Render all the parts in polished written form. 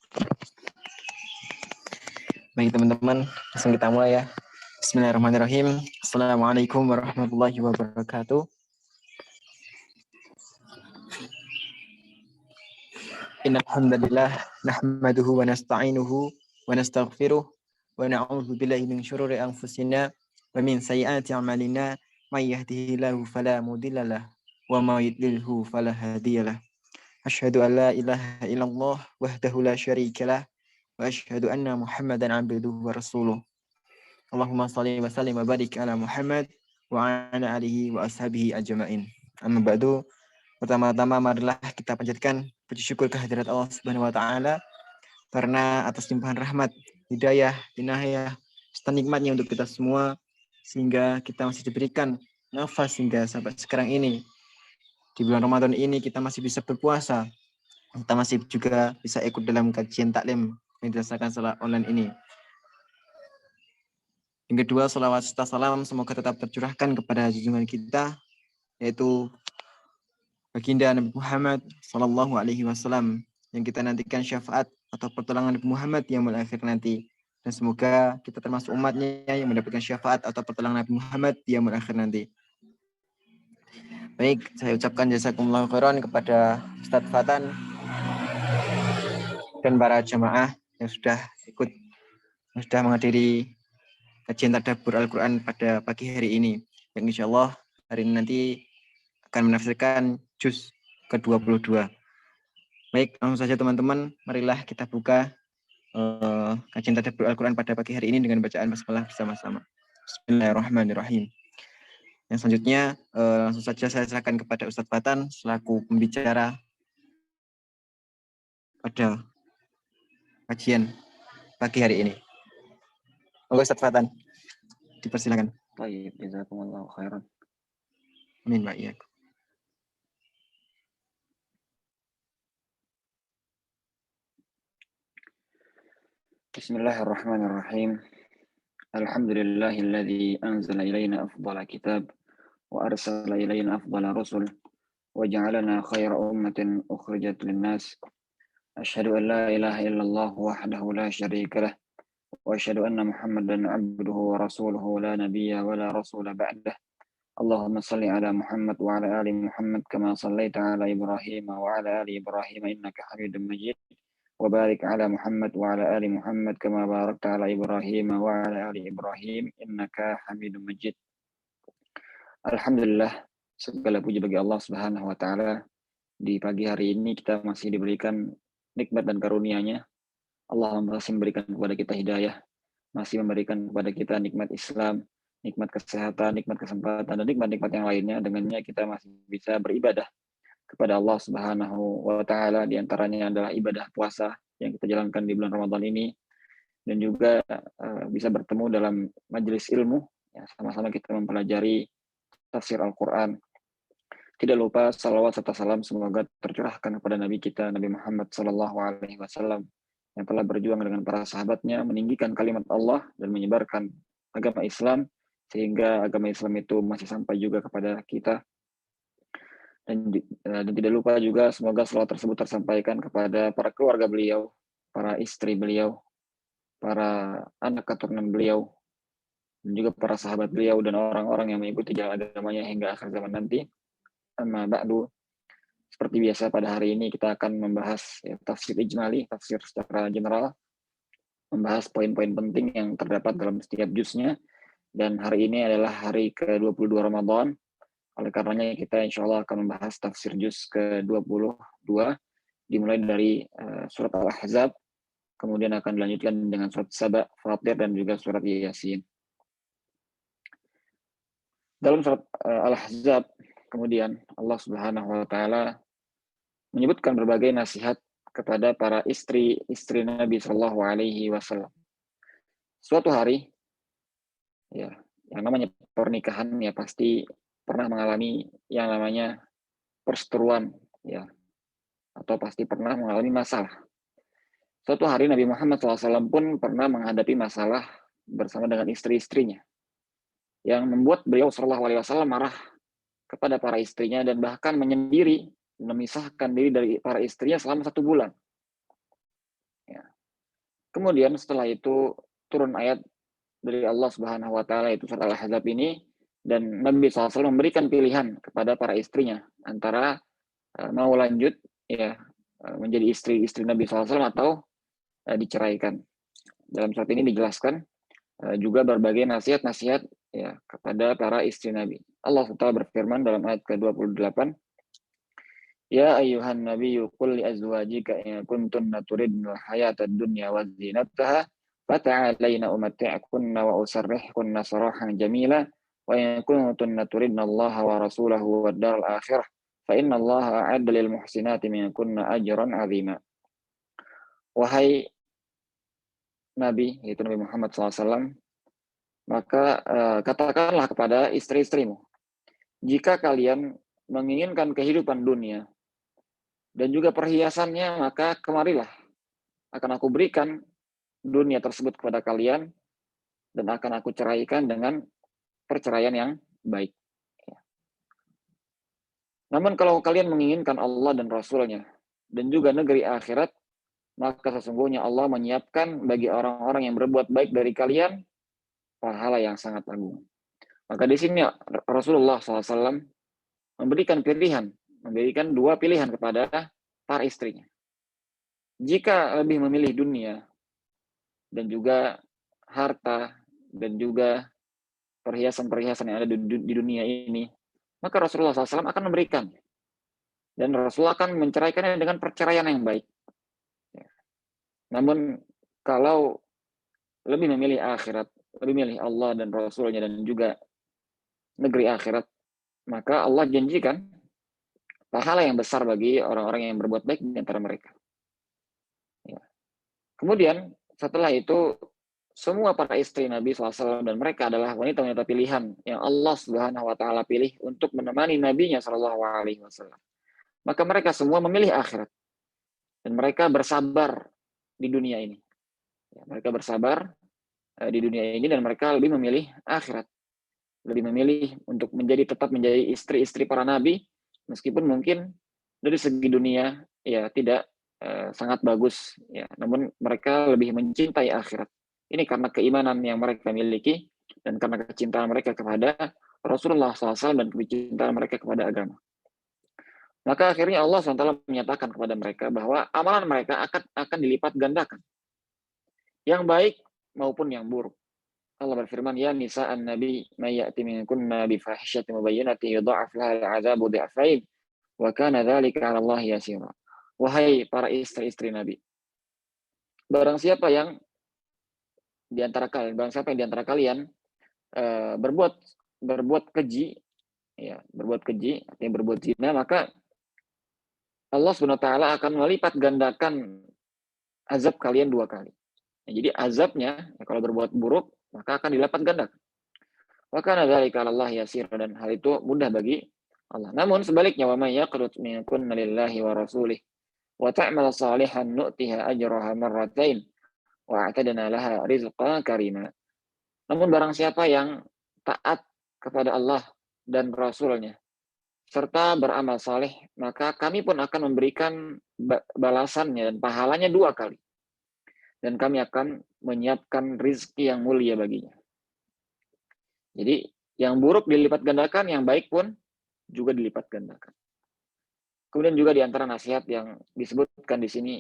Baik teman-teman, langsung kita mulai ya. Bismillahirrahmanirrahim. Assalamualaikum warahmatullahi wabarakatuh. Innal hamdalillah nahmaduhu wa nasta'inuhu wa nastaghfiruh wa na'udzu billahi min syururi anfusina wa min sayyiati a'malina may yahdihillahu fala mudhillalah wa may yudlilhu fala hadiyalah. Asyhadu an la ilaha illallah wahdahu la syarikalah wa asyhadu anna Muhammadan abduhu wa rasuluh. Allahumma shalli wa sallim wa barik ala Muhammad wa ala alihi wa ashabihi ajma'in. Amma ba'du. Pertama-tama marilah kita panjatkan puji syukur kehadirat Allah Subhanahu wa taala karena atas limpahan rahmat, hidayah, inayah, serta nikmatnya untuk kita semua sehingga kita masih diberikan nafas hingga sampai sekarang ini. Di bulan Ramadan ini kita masih bisa berpuasa. Kita masih juga bisa ikut dalam kajian taklim yang dirasakan secara online ini. Yang kedua, salawat serta salam semoga tetap tercurahkan kepada junjungan kita, yaitu baginda Nabi Muhammad Sallallahu Alaihi Wasallam, yang kita nantikan syafaat atau pertolongan Nabi Muhammad yang akhir nanti. Dan semoga kita termasuk umatnya yang mendapatkan syafaat atau pertolongan Nabi Muhammad yang akhir nanti. Baik, saya ucapkan jazakumullah khairan kepada Ustadz Fatan dan para jamaah yang sudah ikut, yang sudah menghadiri kajian tadabbur Al-Quran pada pagi hari ini. Yang insya Allah hari ini nanti akan menafsirkan juz ke-22. Baik, langsung saja teman-teman, marilah kita buka kajian tadabbur Al-Quran pada pagi hari ini dengan bacaan basmalah bersama-sama. Bismillahirrahmanirrahim. Yang selanjutnya langsung saja saya serahkan kepada Ustadz Fatan selaku pembicara pada kajian pagi hari ini. Ustadz Fatan, dipersilakan. Baik, jazakumullahu khairan. Amin, Pak. Iya. Bismillahirrahmanirrahim. Alhamdulillahilladzi anzala ilaina afdhala kitab wa arsala ilaina afdhala rusul wa ja'alana khayra ummatin ukhrijat lin-nas. Asyhadu an la ilaha illallah wahdahu la syarika lah wa asyhadu anna Muhammadan abduhu wa rasuluhu la nabiyya wa la rasula ba'dah. Allahumma salli ala Muhammad wa ala ali Muhammad kama sallaita ala Ibrahim wa ala ali Ibrahim innaka Hamidum Majid. وبارك على محمد وعلى آل محمد كما باركت على إبراهيم وعلى آل إبراهيم إنك حميد مجيد. Alhamdulillah, segala puji bagi Allah Subhanahu wa taala. Di pagi hari ini kita masih diberikan nikmat dan karunia-Nya. Allah masih memberikan kepada kita hidayah, masih memberikan kepada kita nikmat Islam, nikmat kesehatan, nikmat kesempatan, dan nikmat-nikmat yang lainnya. Dengannya kita masih bisa beribadah kepada Allah Subhanahu wa taala, di antaranya adalah ibadah puasa yang kita jalankan di bulan Ramadan ini, dan juga bisa bertemu dalam majelis ilmu ya, sama-sama kita mempelajari tafsir Al-Qur'an. Tidak lupa salawat serta salam semoga tercurahkan kepada Nabi kita Nabi Muhammad sallallahu alaihi wasallam yang telah berjuang dengan para sahabatnya meninggikan kalimat Allah dan menyebarkan agama Islam sehingga agama Islam itu masih sampai juga kepada kita. Dan tidak lupa juga semoga salawat tersebut tersampaikan kepada para keluarga beliau, para istri beliau, para anak keturunan beliau, dan juga para sahabat beliau dan orang-orang yang mengikuti jalan agamanya hingga akhir zaman nanti. Amma ba'du, seperti biasa pada hari ini kita akan membahas tafsir ijmali, tafsir secara general, membahas poin-poin penting yang terdapat dalam setiap juznya. Dan hari ini adalah hari ke-22 Ramadan. Oleh karenanya kita insya Allah akan membahas tafsir juz ke-22, dimulai dari surat Al-Ahzab, kemudian akan dilanjutkan dengan surat Saba, Fatir, dan juga surat Yasin. Dalam surat Al-Ahzab, kemudian Allah Subhanahu wa taala menyebutkan berbagai nasihat kepada para istri Nabi Shallallahu alaihi wasallam. Suatu hari, ya, yang namanya pernikahan ya pasti pernah mengalami yang namanya perseteruan, ya, atau pasti pernah mengalami masalah. Suatu hari Nabi Muhammad SAW pun pernah menghadapi masalah bersama dengan istri-istrinya, yang membuat beliau SAW marah kepada para istrinya dan bahkan menyendiri, memisahkan diri dari para istrinya selama 1 bulan. Ya. Kemudian setelah itu turun ayat dari Allah Subhanahu wa taala, itu surat Al-Ahzab ini, dan Nabi SAW memberikan pilihan kepada para istrinya antara mau lanjut ya menjadi istri-istri Nabi SAW atau diceraikan. Dalam surat ini dijelaskan juga berbagai nasihat-nasihat ya kepada para istri Nabi. Allah SWT berfirman dalam ayat ke-28, Ya ayyuhan nabiyyu qul li azwajika in kuntunna turidna hayatad dunya wa zinataha fata'alaina umatti'kunna wa usarrihkunna sarahan jamila wa in kuntunna turidna Allah wa rasulahu wad daral akhirah fa inna Allah a'adda lil muhsinati minkunna ajran 'azima. Wahai Nabi, yaitu Nabi Muhammad SAW, maka katakanlah kepada istri-istrimu, jika kalian menginginkan kehidupan dunia dan juga perhiasannya, maka kemarilah, akan aku berikan dunia tersebut kepada kalian dan akan aku ceraikan dengan perceraian yang baik. Namun kalau kalian menginginkan Allah dan Rasul-Nya dan juga negeri akhirat, maka sesungguhnya Allah menyiapkan bagi orang-orang yang berbuat baik dari kalian pahala yang sangat agung. Maka di sini Rasulullah SAW memberikan dua pilihan kepada para istrinya. Jika lebih memilih dunia dan juga harta dan juga perhiasan-perhiasan yang ada di dunia ini, maka Rasulullah SAW akan memberikan. Dan Rasulullah akan menceraikannya dengan perceraian yang baik. Namun kalau lebih memilih akhirat, lebih memilih Allah dan Rasulnya dan juga negeri akhirat, maka Allah janjikan pahala yang besar bagi orang-orang yang berbuat baik di antara mereka. Ya. Kemudian setelah itu semua para istri Nabi SAW dan mereka adalah wanita-wanita pilihan yang Allah Subhanahu wa taala pilih untuk menemani nabinya sallallahu alaihi wasallam. Maka mereka semua memilih akhirat dan mereka bersabar di dunia ini. Ya, mereka bersabar di dunia ini dan mereka lebih memilih akhirat. Lebih memilih untuk tetap menjadi istri-istri para nabi meskipun mungkin dari segi dunia ya tidak sangat bagus ya, namun mereka lebih mencintai akhirat. Ini karena keimanan yang mereka miliki dan karena kecintaan mereka kepada Rasulullah SAW dan kecintaan mereka kepada agama. Maka akhirnya Allah SWT menyatakan kepada mereka bahwa amalan mereka akan dilipat gandakan, yang baik maupun yang buruk. Allah berfirman, Ya nisa'an nabi, may ya'ti minkunna bifahishatin mubayyinatin yudha'af laha al'adzabu dhi'fain wa kana dzalika 'ala Allah yasira. Wahai para istri-istri Nabi, barang siapa yang di antara kalian berbuat keji, ya, berbuat keji, artinya berbuat zina, maka Allah Subhanahu wa taala akan melipat gandakan azab kalian 2 kali. Ya, jadi azabnya kalau berbuat buruk maka akan dilipat gandakan. Wa kana dzalika 'ala Allah yasir, dan hal itu mudah bagi Allah. Namun sebaliknya, wa may yaqnut minkunna lillahi wa rasulih wa ta'mal salihan nu'tiha ajraha marratain wa a'tadna laha rizqan karima. Namun barang siapa yang taat kepada Allah dan Rasul-Nya serta beramal saleh, maka kami pun akan memberikan balasannya dan pahalanya 2 kali. Dan kami akan menyiapkan rizki yang mulia baginya. Jadi yang buruk dilipat gandakan, yang baik pun juga dilipat gandakan. Kemudian juga di antara nasihat yang disebutkan di sini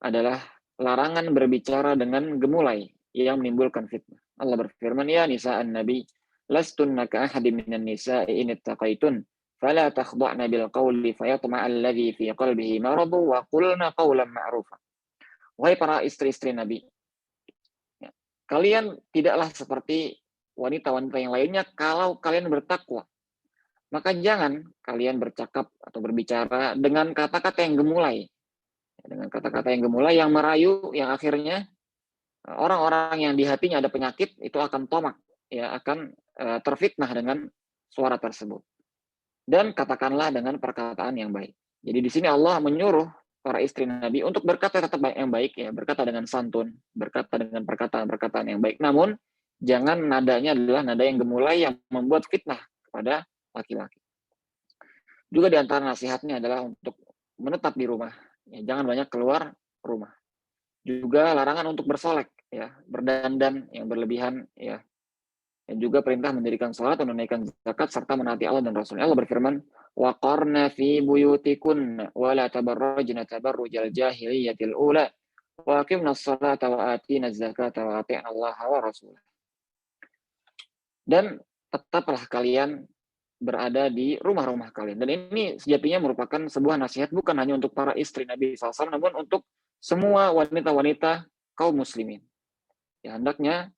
adalah larangan berbicara dengan gemulai yang menimbulkan fitnah. Allah berfirman, Ya nisa'an nabi, lastunna ka'ahadin minan nisa'i in ittaqaitun, fala takhda'na bil qawli fayatma'a alladhi fi qalbihi maradu wa qulna qawlan ma'rufa. Wahai para istri-istri Nabi, kalian tidaklah seperti wanita-wanita yang lainnya kalau kalian bertakwa. Maka jangan kalian bercakap atau berbicara dengan kata-kata yang gemulai. Dengan kata-kata yang gemulai, yang merayu, yang akhirnya orang-orang yang di hatinya ada penyakit itu akan tomak, ya, akan terfitnah dengan suara tersebut. Dan katakanlah dengan perkataan yang baik. Jadi di sini Allah menyuruh para istri Nabi untuk berkata tetap yang baik, ya, berkata dengan santun, berkata dengan perkataan-perkataan yang baik. Namun jangan nadanya adalah nada yang gemulai yang membuat fitnah kepada laki-laki. Juga di antara nasihatnya adalah untuk menetap di rumah. Ya, jangan banyak keluar rumah. Juga larangan untuk bersolek, ya, berdandan yang berlebihan, ya. Dan juga perintah mendirikan salat, menunaikan zakat, serta menaati Allah dan Rasul-Nya. Allah berfirman, وَقَرْنَ فِي بُيُوتِكُنَّ وَلَا تَبَرَّجْنَ تَبَرُّجَ الْجَاهِلِيَّةِ الْأُولَى وَأَقِمْنَا الصَّلَاةَ وَآتِينَا الزَّكَاةَ وَأَطِعْنَا اللَّهَ وَرَسُولَهُ. Dan tetaplah kalian berada di rumah-rumah kalian. Dan ini sejatinya merupakan sebuah nasihat bukan hanya untuk para istri Nabi SAW, namun untuk semua wanita-wanita kaum muslimin. Ya, hendaknya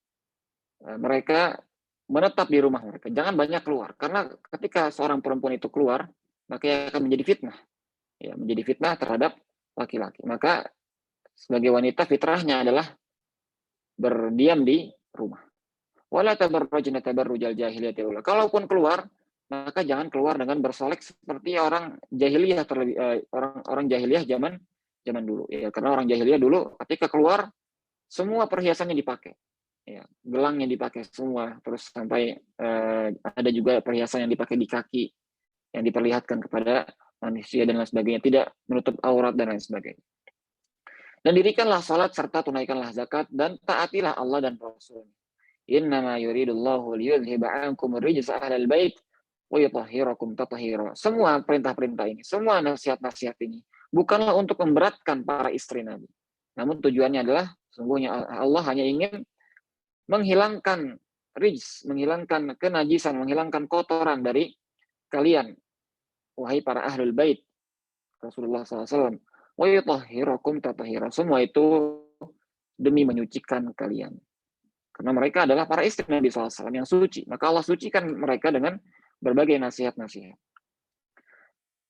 mereka menetap di rumah mereka. Jangan banyak keluar. Karena ketika seorang perempuan itu keluar, maka akan menjadi fitnah. Ya, menjadi fitnah terhadap laki-laki. Maka sebagai wanita fitrahnya adalah berdiam di rumah. Wala tabarrujna tabarrujal jahiliyatil ula. Kalaupun keluar, maka jangan keluar dengan bersolek seperti orang jahiliyah orang jahiliyah zaman dulu. Ya, karena orang jahiliyah dulu ketika keluar semua perhiasannya dipakai. Ya, gelangnya dipakai semua, terus sampai ada juga perhiasan yang dipakai di kaki yang diperlihatkan kepada manusia dan lain sebagainya, tidak menutup aurat dan lain sebagainya. Dan dirikanlah salat serta tunaikanlah zakat dan taatilah Allah dan Rasul. Innama yuridullahu liyudhiba 'ankum ar-rijsa ahlal bait wa yutahhirakum tathhira. Semua perintah-perintah ini, semua nasihat-nasihat ini bukanlah untuk memberatkan para istri Nabi. Namun tujuannya adalah sungguhnya Allah hanya ingin menghilangkan rijs, menghilangkan kenajisan, menghilangkan kotoran dari kalian, wahai para ahlul bait Rasulullah SAW. Wa yutahhirakum tathhira. Semua itu demi menyucikan kalian. Karena mereka adalah para istri Nabi SAW yang suci. Maka Allah sucikan mereka dengan berbagai nasihat-nasihat.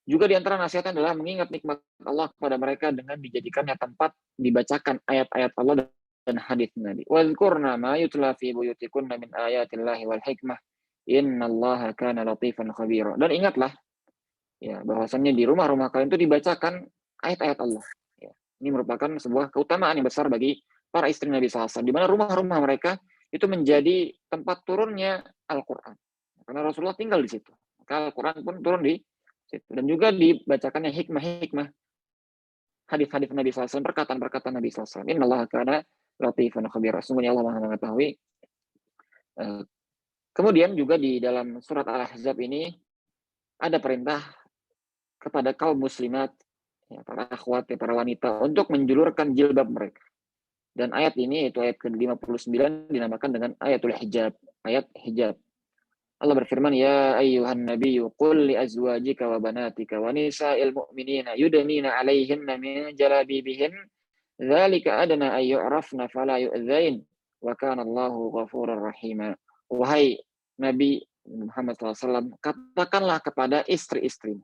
Juga di antara nasihatnya adalah mengingat nikmat Allah kepada mereka dengan dijadikannya tempat dibacakan ayat-ayat Allah dan hadis Nabi. Wadhkurna ma yutla fi buyutikunna min ayatillahi wal hikmah. Innallaha kana latifan khabira. Dan ingatlah ya bahwasannya di rumah-rumah kalian itu dibacakan ayat-ayat Allah. Ya, ini merupakan sebuah keutamaan yang besar bagi para istri Nabi SAW. Di mana rumah-rumah mereka itu menjadi tempat turunnya Al-Quran. Karena Rasulullah tinggal di situ. Maka Al-Quran pun turun di situ. Dan juga dibacakannya hikmah-hikmah hadis-hadis Nabi SAW, perkataan-perkataan Nabi SAW. Innallaha kana latifan khabira. Sungguhnya Allah Maha mengetahui. Kemudian juga di dalam surat Al-Ahzab ini ada perintah kepada kaum muslimat, ya, para akhwat, ya, para wanita, untuk menjulurkan jilbab mereka. Dan ayat ini, yaitu ayat ke-59, dinamakan dengan ayatul hijab, ayat hijab. Allah berfirman, Ya ayyuhan nabiyyu qul li azwajika wa banatika wa nisa'il mu'minina yudnina alaihinna min jalabibihin dzalika adna ay yu'rafna fala yu'dzain wa kana Allahu ghafurur rahima. Wahai Nabi Muhammad SAW, katakanlah kepada istri-istrimu,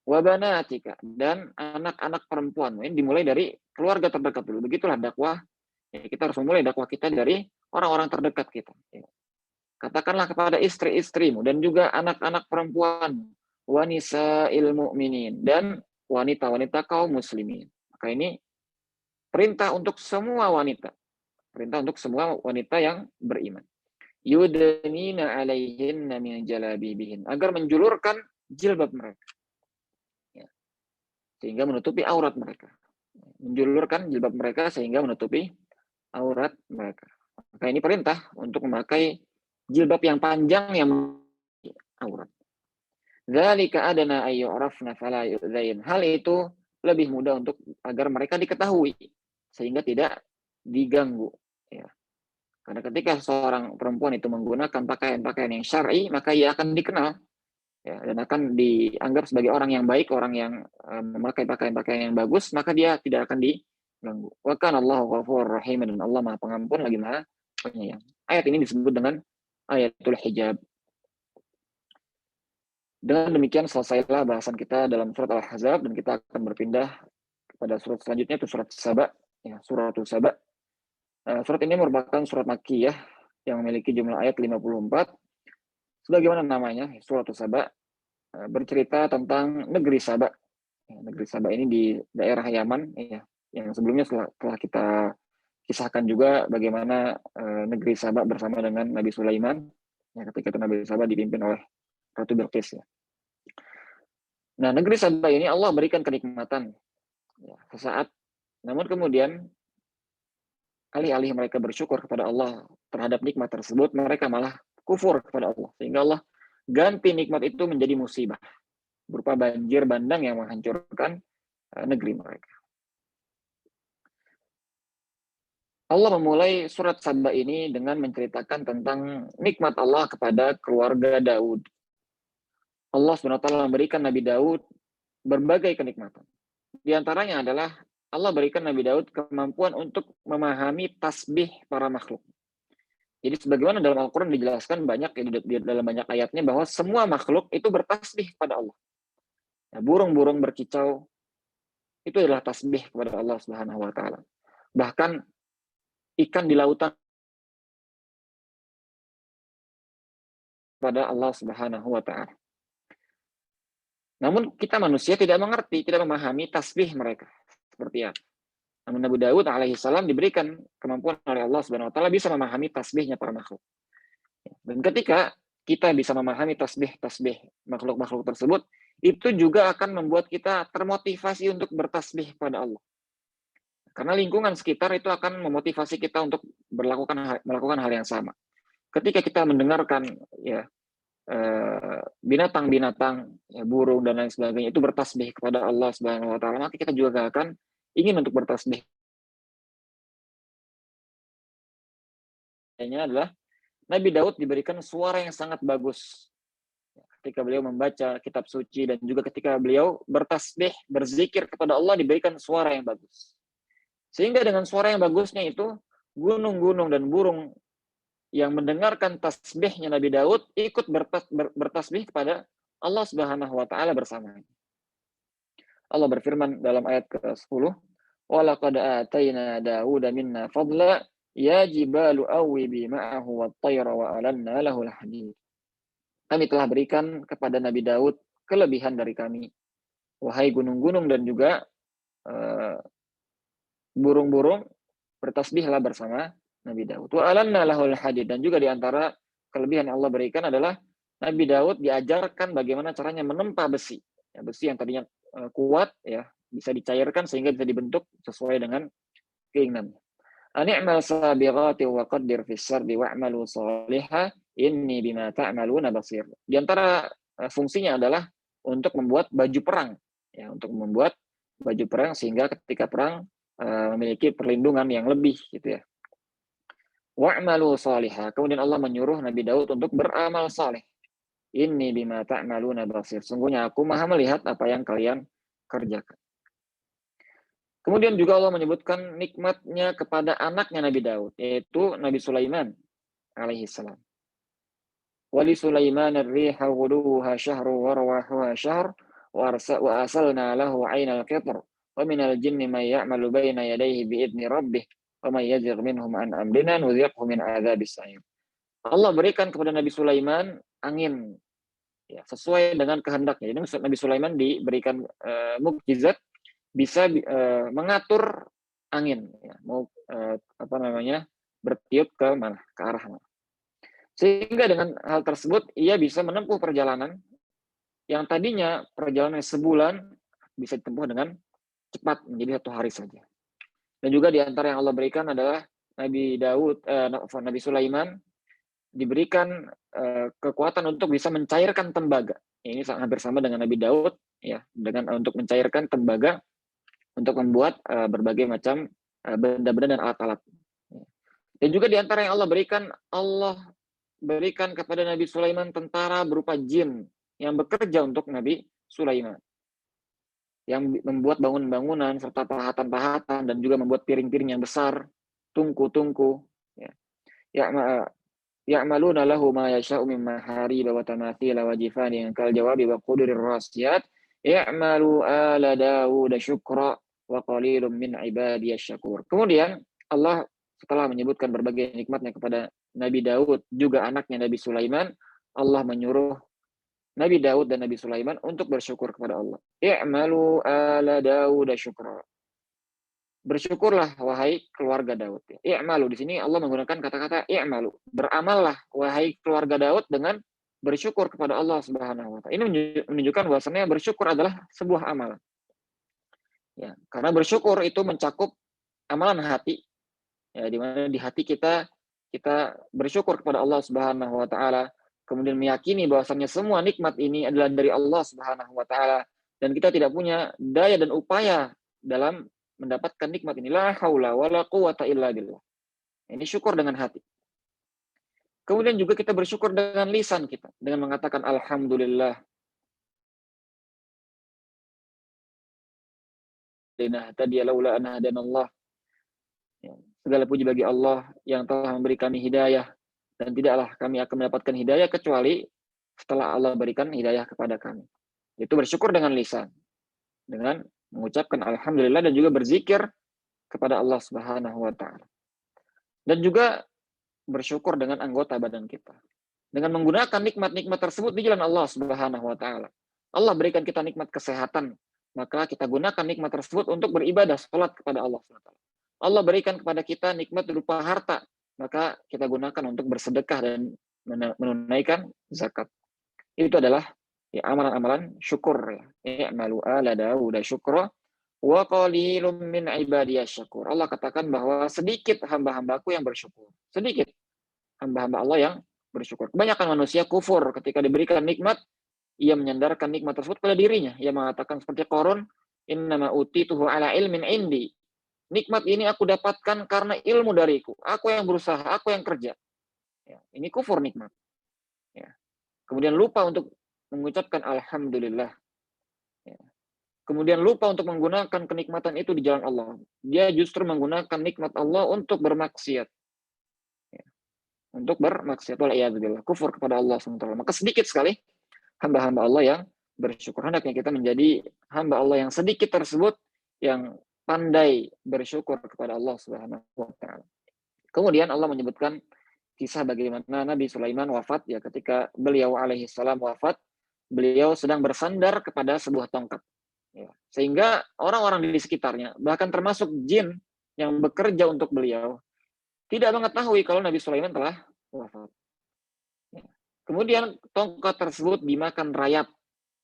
wabanatika, dan anak-anak perempuan. Ini dimulai dari keluarga terdekat dulu. Begitulah dakwah. Ya, kita harus memulai dakwah kita dari orang-orang terdekat kita. Ya. Katakanlah kepada istri-istrimu dan juga anak-anak perempuan, wanisa mu'minin, dan wanita-wanita kaum muslimin. Maka ini perintah untuk semua wanita. Perintah untuk semua wanita yang beriman. Yudnina alaihinna min jalabibihin. Agar menjulurkan jilbab mereka. Sehingga menutupi aurat mereka. Menjulurkan jilbab mereka sehingga menutupi aurat mereka. Maka ini perintah untuk memakai jilbab yang panjang yang aurat. Dzalika adana ayyurafna fala yu'dzain. Hal itu lebih mudah untuk agar mereka diketahui sehingga tidak diganggu. Ya. Karena ketika seorang perempuan itu menggunakan pakaian-pakaian yang syar'i, maka ia akan dikenal. Ya, dan akan dianggap sebagai orang yang baik, orang yang memakai pakaian-pakaian yang bagus, maka dia tidak akan diganggu. Wa kana Allahu ghafurur rahim, dan Allah Maha Pengampun lagi Maha Penyayang. Ayat ini disebut dengan ayatul hijab. Dengan demikian selesailah bahasan kita dalam surat Al-Ahzab, dan kita akan berpindah kepada surat selanjutnya, itu surat Saba, ya, suratul Saba. Surat ini merupakan surat Makkiyah yang memiliki jumlah ayat 54. Sebagaimana namanya, suratul Saba, bercerita tentang negeri Saba. Negeri Saba ini di daerah Yaman, ya, yang sebelumnya telah kita kisahkan juga bagaimana negeri Saba bersama dengan Nabi Sulaiman, ya, ketika itu Nabi Saba dipimpin oleh Ratu Bilqis. Ya. Nah, negeri Saba ini Allah berikan kenikmatan ya, sesaat, namun kemudian alih-alih mereka bersyukur kepada Allah terhadap nikmat tersebut, mereka malah kufur kepada Allah. Sehingga Allah ganti nikmat itu menjadi musibah, berupa banjir bandang yang menghancurkan negeri mereka. Allah memulai surat Saba ini dengan menceritakan tentang nikmat Allah kepada keluarga Daud. Allah SWT memberikan Nabi Daud berbagai kenikmatan. Di antaranya adalah Allah berikan Nabi Daud kemampuan untuk memahami tasbih para makhluk. Jadi sebagaimana dalam Al-Quran dijelaskan banyak dalam banyak ayatnya bahwa semua makhluk itu bertasbih kepada Allah. Nah, burung-burung berkicau itu adalah tasbih kepada Allah Subhanahu wa taala. Bahkan ikan di lautan kepada Allah Subhanahu wa taala. Namun kita manusia tidak mengerti, tidak memahami tasbih mereka seperti apa. Namun Nabi Daud alaihissalam diberikan kemampuan oleh Allah Subhanahu wa taala bisa memahami tasbihnya para makhluk. Dan ketika kita bisa memahami tasbih makhluk-makhluk tersebut, itu juga akan membuat kita termotivasi untuk bertasbih kepada Allah. Karena lingkungan sekitar itu akan memotivasi kita untuk melakukan hal yang sama. Ketika kita mendengarkan ya binatang-binatang, ya, burung dan lain sebagainya itu bertasbih kepada Allah Subhanahu wa taala, maka kita juga akan ingin untuk bertasbih. Ini adalah Nabi Daud diberikan suara yang sangat bagus ketika beliau membaca kitab suci dan juga ketika beliau bertasbih, berzikir kepada Allah diberikan suara yang bagus. Sehingga dengan suara yang bagusnya itu gunung-gunung dan burung yang mendengarkan tasbihnya Nabi Daud ikut bertasbih kepada Allah Subhanahu wa taala bersamanya. Allah berfirman dalam ayat ke-10, "Wa laqad atayna Dauda minna fadla ya jibalu awwibi ma'ahu wat-tayra wa alanna lahu al-hadid." Kami telah berikan kepada Nabi Daud kelebihan dari kami. Wahai gunung-gunung dan juga burung-burung, bertasbihlah bersama Nabi Daud. Wa alanna lahul hadid, dan juga di antara kelebihan yang Allah berikan adalah Nabi Daud diajarkan bagaimana caranya menempa besi. Ya, besi yang tadinya kuat ya bisa dicairkan sehingga bisa dibentuk sesuai dengan keinginannya. Ani'mal sabighati wa qaddir fis sardi wa'malu salihah inni bima ta'maluna basir. Di antara fungsinya adalah untuk membuat baju perang, ya, untuk membuat baju perang sehingga ketika perang memiliki perlindungan yang lebih gitu ya. Wa'malu salihah. Kemudian Allah menyuruh Nabi Daud untuk beramal saleh. Inni bima ta'maluna basir. Sungguhnya aku Maha melihat apa yang kalian kerjakan. Kemudian juga Allah menyebutkan nikmatnya kepada anaknya Nabi Daud, yaitu Nabi Sulaiman alaihissalam. Wali Sulaiman ar-riha ghuduha syahru wa rawahuha syahr wa asalna lahu 'ainal qitr wa minal jinni may ya'malu baina yadayhi bi'idni rabbih wa may yazigh minhum an amrina nudhiqhu min 'adzabis sa'ir. Allah berikan kepada Nabi Sulaiman angin ya, sesuai dengan kehendaknya. Jadi Nabi Sulaiman diberikan mukjizat bisa mengatur angin ya, mau bertiup ke mana, ke arah mana. Sehingga dengan hal tersebut ia bisa menempuh perjalanan yang tadinya perjalanan sebulan bisa ditempuh dengan cepat menjadi 1 hari saja. Dan juga di antara yang Allah berikan adalah Nabi Sulaiman diberikan kekuatan untuk bisa mencairkan tembaga. Ini hampir sama dengan Nabi Daud ya, dengan untuk mencairkan tembaga untuk membuat berbagai macam benda-benda dan alat-alat. Dan juga di antara yang Allah berikan kepada Nabi Sulaiman tentara berupa jin yang bekerja untuk Nabi Sulaiman. Yang membuat bangunan-bangunan serta pahatan-pahatan dan juga membuat piring-piring yang besar, tungku-tungku. Ya'maluna lahu ma yasha'u min mahariba wa tamathila wa jifanin kal jawabi wa qudurir rasiyat. Ya'malu ala Dawud syukra wa qalilum min ibadiyasy syakur. Kemudian Allah setelah menyebutkan berbagai nikmatnya kepada Nabi Daud, juga anaknya Nabi Sulaiman, Allah menyuruh Nabi Daud dan Nabi Sulaiman untuk bersyukur kepada Allah. I'malu ala Dawud syukra. Bersyukurlah wahai keluarga Daud. I'malu di sini Allah menggunakan kata-kata i'malu. Beramallah wahai keluarga Daud dengan bersyukur kepada Allah Subhanahu wa taala. Ini menunjukkan bahwasanya bersyukur adalah sebuah amalan. Ya, karena bersyukur itu mencakup amalan hati Ya, di mana di hati kita bersyukur kepada Allah Subhanahu wa taala, kemudian meyakini bahwasannya semua nikmat ini adalah dari Allah Subhanahu wa taala dan kita tidak punya daya dan upaya dalam mendapatkan nikmat ini. La haula wala quwata illa billah. Ini syukur dengan hati. Kemudian juga kita bersyukur dengan lisan kita dengan mengatakan alhamdulillah. Linahtadiya laula an hadanallah. Ya, segala puji bagi Allah yang telah memberi kami hidayah dan tidaklah kami akan mendapatkan hidayah kecuali setelah Allah berikan hidayah kepada kami. Itu bersyukur dengan lisan, dengan mengucapkan alhamdulillah dan juga berzikir kepada Allah Subhanahu wa taala. Dan juga bersyukur dengan anggota badan kita. Dengan menggunakan nikmat-nikmat tersebut di jalan Allah Subhanahu wa taala. Allah berikan kita nikmat kesehatan, maka kita gunakan nikmat tersebut untuk beribadah, salat kepada Allah Subhanahu wa taala. Allah berikan kepada kita nikmat berupa harta, maka kita gunakan untuk bersedekah dan menunaikan zakat. Itu adalah ya, amalan-amalan syukur ya. I'malu ala Daud syukra wa qalilum min ibadiyasy syakur. Allah katakan bahwa sedikit hamba-hambaku yang bersyukur. Sedikit hamba-hamba Allah yang bersyukur. Kebanyakan manusia kufur ketika diberikan nikmat, ia menyandarkan nikmat tersebut pada dirinya. Ia mengatakan seperti Qarun, innama utituhu ala ilmin indi. Nikmat ini aku dapatkan karena ilmu dariku. Aku yang berusaha, aku yang kerja. Ya, ini kufur nikmat. Ya. Kemudian lupa untuk mengucapkan alhamdulillah. Ya. Kemudian lupa untuk menggunakan kenikmatan itu di jalan Allah. Dia justru menggunakan nikmat Allah untuk bermaksiat. Ya. Untuk bermaksiat. Wal'iyadzubillah. Kufur kepada Allah SWT. Maka sedikit sekali hamba-hamba Allah yang bersyukur. Hendaknya kita menjadi hamba Allah yang sedikit tersebut, yang pandai bersyukur kepada Allah Subhanahu wa taala. Kemudian Allah menyebutkan kisah bagaimana Nabi Sulaiman wafat ya, ketika beliau alaihi salam wafat, beliau sedang bersandar kepada sebuah tongkat. Ya. Sehingga orang-orang di sekitarnya, bahkan termasuk jin yang bekerja untuk beliau, tidak mengetahui kalau Nabi Sulaiman telah wafat. Ya. Kemudian tongkat tersebut dimakan rayap,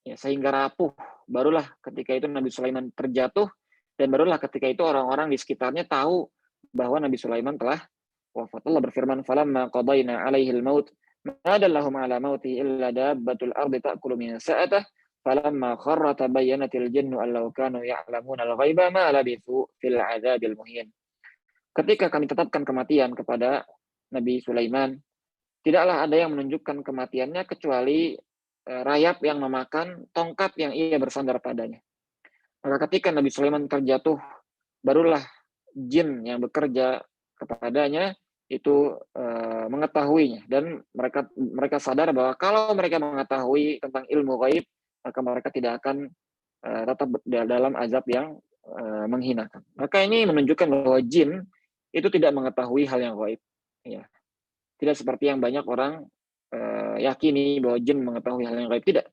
ya, sehingga rapuh. Barulah ketika itu Nabi Sulaiman terjatuh, dan barulah ketika itu orang-orang di sekitarnya tahu bahwa Nabi Sulaiman telah wafat. Allah berfirman, "Falamma qadayna 'alaihi al-maut, ma dallahum 'ala mauti illa dabbatul ardi ta'kulu min sa'atih, falamma kharra tabayyanatil jinnu an law kanu ya'lamuna al-ghaiba ma labithu fil 'adzabil muhin." Ketika kami tetapkan kematian kepada Nabi Sulaiman, tidaklah ada yang menunjukkan kematiannya kecuali rayap yang memakan tongkat yang ia bersandar padanya. Maka ketika Nabi Sulaiman terjatuh, barulah jin yang bekerja kepadanya itu mengetahuinya, dan mereka sadar bahwa kalau mereka mengetahui tentang ilmu gaib, maka mereka tidak akan tetap dalam azab yang menghinakan. Maka ini menunjukkan bahwa jin itu tidak mengetahui hal yang gaib. Ya. Tidak seperti yang banyak orang yakini bahwa jin mengetahui hal yang gaib. Tidak.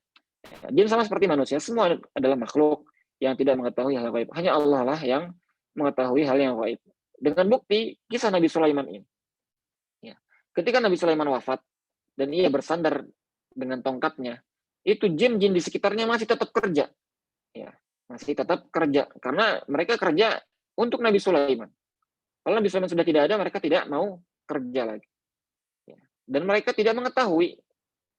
Jin sama seperti manusia, semua adalah makhluk yang tidak mengetahui hal gaib. Hanya Allah lah yang mengetahui hal yang gaib. Dengan bukti kisah Nabi Sulaiman ini. Ya. Ketika Nabi Sulaiman wafat dan ia bersandar dengan tongkatnya, itu jin-jin di sekitarnya masih tetap kerja. Ya, masih tetap kerja karena mereka kerja untuk Nabi Sulaiman. Kalau Nabi Sulaiman sudah tidak ada, mereka tidak mau kerja lagi. Ya. Dan mereka tidak mengetahui.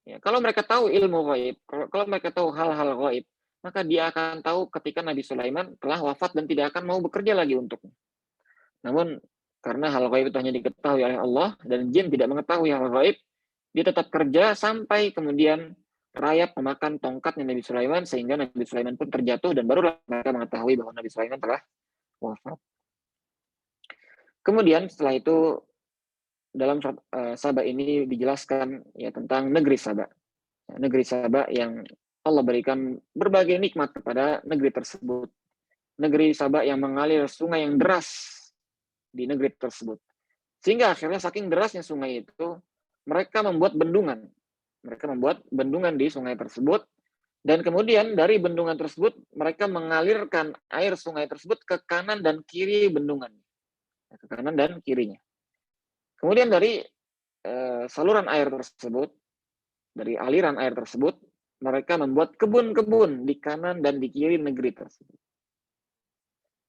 Ya, kalau mereka tahu ilmu gaib, kalau mereka tahu hal-hal gaib, maka dia akan tahu ketika Nabi Sulaiman telah wafat dan tidak akan mau bekerja lagi untuknya. Namun karena hal gaib itu hanya diketahui oleh Allah dan jin tidak mengetahui hal gaib, dia tetap kerja sampai kemudian rayap memakan tongkatnya Nabi Sulaiman, sehingga Nabi Sulaiman pun terjatuh dan barulah mereka mengetahui bahwa Nabi Sulaiman telah wafat. Kemudian setelah itu dalam Saba ini dijelaskan ya tentang negeri Saba. Negeri Saba yang Allah berikan berbagai nikmat kepada negeri tersebut. Negeri Saba yang mengalir sungai yang deras di negeri tersebut. Sehingga akhirnya saking derasnya sungai itu, mereka membuat bendungan. Mereka membuat bendungan di sungai tersebut, dan kemudian dari bendungan tersebut mereka mengalirkan air sungai tersebut ke kanan dan kiri bendungan. Ke kanan dan kirinya. Kemudian dari saluran air tersebut, dari aliran air tersebut, mereka membuat kebun-kebun di kanan dan di kiri negeri tersebut.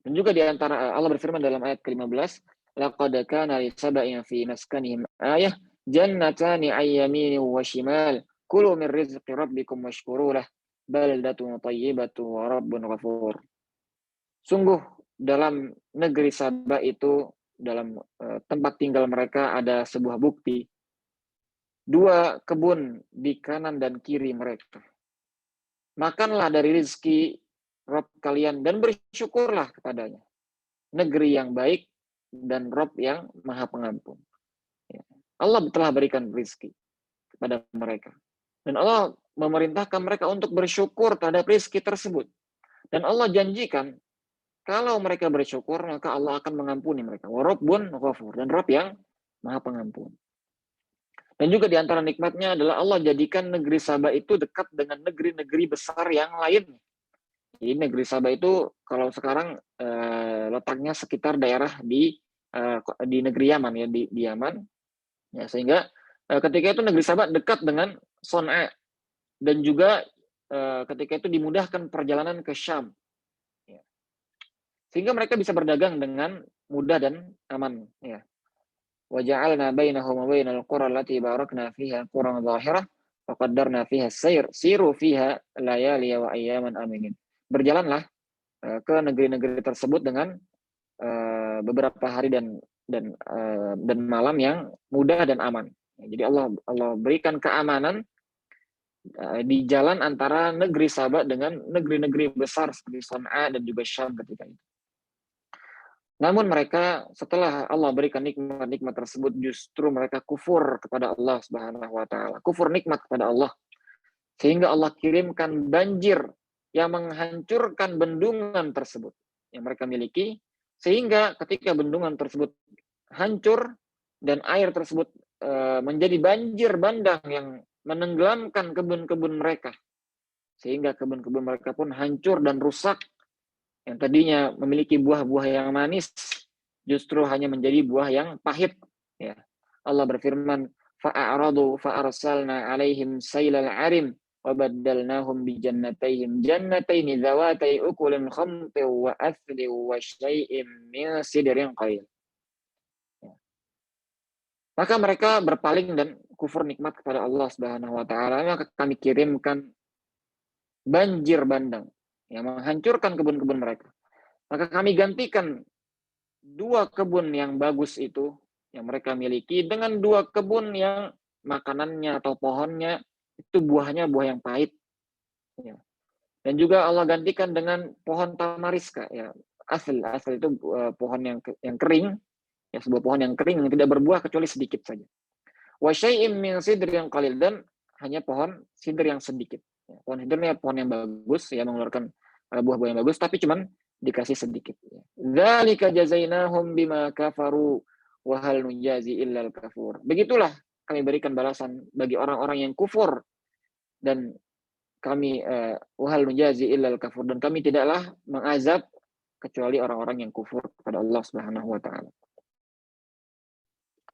Dan juga di antara Allah berfirman dalam ayat ke-15, laqad kana li sab'in fi maskanihim ayah jannatani an yaminin wa shimal kulu min rizqi rabbikum washkuru lah baldatun thayyibatu wa rabbun ghafur. Sungguh dalam negeri Saba itu, dalam tempat tinggal mereka ada sebuah bukti. 2 kebun di kanan dan kiri mereka. Makanlah dari rezeki Rob kalian dan bersyukurlah kepadanya. Negeri yang baik dan Rob yang maha pengampun. Allah telah berikan rezeki kepada mereka. Dan Allah memerintahkan mereka untuk bersyukur terhadap rezeki tersebut. Dan Allah janjikan, kalau mereka bersyukur, maka Allah akan mengampuni mereka. Wa Rabbun ghafur. Dan Rabb yang maha pengampun. Dan juga di antara nikmatnya adalah Allah jadikan negeri Saba itu dekat dengan negeri-negeri besar yang lain. Jadi negeri Saba itu kalau sekarang letaknya sekitar daerah di negeri Yaman ya, di Yaman. Ya, sehingga ketika itu negeri Saba dekat dengan Son'a dan juga ketika itu dimudahkan perjalanan ke Syam. Ya. Sehingga mereka bisa berdagang dengan mudah dan aman. Ya. وَجَعَلْنَا بَيْنَهُمْ وَبَيْنَ الْقُرَى الَّتِي بَارَكْنَا فِيهَا قُرًى ظَاهِرَةً وَقَدَّرْنَا فِيهَا السَّيْرَ سِيرُوا فِيهَا لَيَالِيَ وَأَيَّامًا آمِنِينَ. Berjalanlah ke negeri-negeri tersebut dengan beberapa hari dan malam yang mudah dan aman. Jadi Allah berikan keamanan di jalan antara negeri Saba dengan negeri-negeri besar seperti Son'a dan juga Syam ketika itu. Namun mereka setelah Allah berikan nikmat-nikmat tersebut justru mereka kufur kepada Allah Subhanahu wa taala. Kufur nikmat kepada Allah. Sehingga Allah kirimkan banjir yang menghancurkan bendungan tersebut yang mereka miliki, sehingga ketika bendungan tersebut hancur dan air tersebut menjadi banjir bandang yang menenggelamkan kebun-kebun mereka, sehingga kebun-kebun mereka pun hancur dan rusak. Yang tadinya memiliki buah-buah yang manis justru hanya menjadi buah yang pahit. Ya. Allah berfirman, fa'aradu fa'arsalna 'alaihim sailal 'arim wa baddalnahum bi jannatayhim jannatayn dzawatay ukulin khamtin wa athli wa syai'in min sidrin qalil. Maka mereka berpaling dan kufur nikmat kepada Allah Subhanahu wa taala, maka kami kirimkan banjir bandang yang menghancurkan kebun-kebun mereka. Maka kami gantikan 2 kebun yang bagus itu yang mereka miliki dengan 2 kebun yang makanannya atau pohonnya itu buahnya buah yang pahit. Ya. Dan juga Allah gantikan dengan pohon tamariska ya. Asal itu pohon yang kering, ya sebuah pohon yang kering yang tidak berbuah kecuali sedikit saja. Wa syai'in min sidrin qalil, dan hanya pohon sidr yang sedikit. Ya, pohon sidr ini pohon yang bagus ya, mengeluarkan buah-buah yang bagus, tapi cuman dikasih sedikit. Dzalika jazainahum bima kafaru wa hal nujazi illal kafur. Begitulah kami berikan balasan bagi orang-orang yang kufur, dan kami wa hal nujazi illal kafur, dan kami tidaklah mengazab kecuali orang-orang yang kufur kepada Allah Subhanahu wa taala.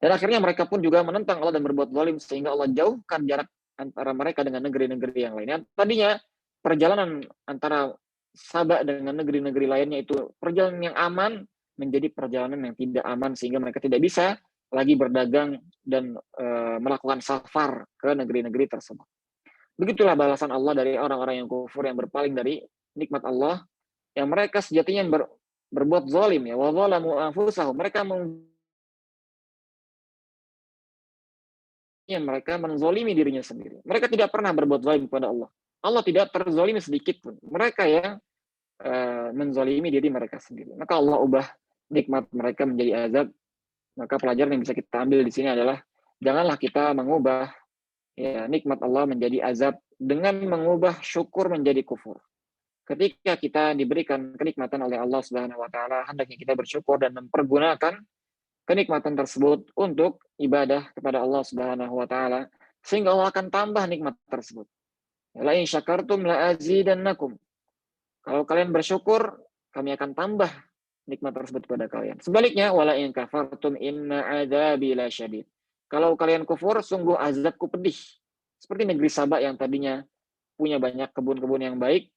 Dan akhirnya mereka pun juga menentang Allah dan berbuat zalim, sehingga Allah jauhkan jarak antara mereka dengan negeri-negeri yang lainnya. Tadinya perjalanan antara Saba dengan negeri-negeri lainnya itu perjalanan yang aman menjadi perjalanan yang tidak aman, sehingga mereka tidak bisa lagi berdagang dan melakukan safar ke negeri-negeri tersebut. Begitulah balasan Allah dari orang-orang yang kufur, yang berpaling dari nikmat Allah, yang mereka sejatinya berbuat zalim ya, wa zalamu anfusahum, mereka menzolimi dirinya sendiri. Mereka tidak pernah berbuat zalim kepada Allah. Allah tidak terzolimi sedikit pun. Mereka yang menzolimi diri mereka sendiri. Maka Allah ubah nikmat mereka menjadi azab. Maka pelajaran yang bisa kita ambil di sini adalah janganlah kita mengubah ya, nikmat Allah menjadi azab dengan mengubah syukur menjadi kufur. Ketika kita diberikan kenikmatan oleh Allah Subhanahu wa taala, hendaknya kita bersyukur dan mempergunakan kenikmatan tersebut untuk ibadah kepada Allah Subhanahu wa taala, sehingga Allah akan tambah nikmat tersebut. La in syakartum la azidannakum. Kalau kalian bersyukur, kami akan tambah nikmat tersebut kepada kalian. Sebaliknya, wala in kafartum inna adzabi lasyadid. Kalau kalian kufur, sungguh azabku pedih. Seperti negeri Saba yang tadinya punya banyak kebun-kebun yang baik,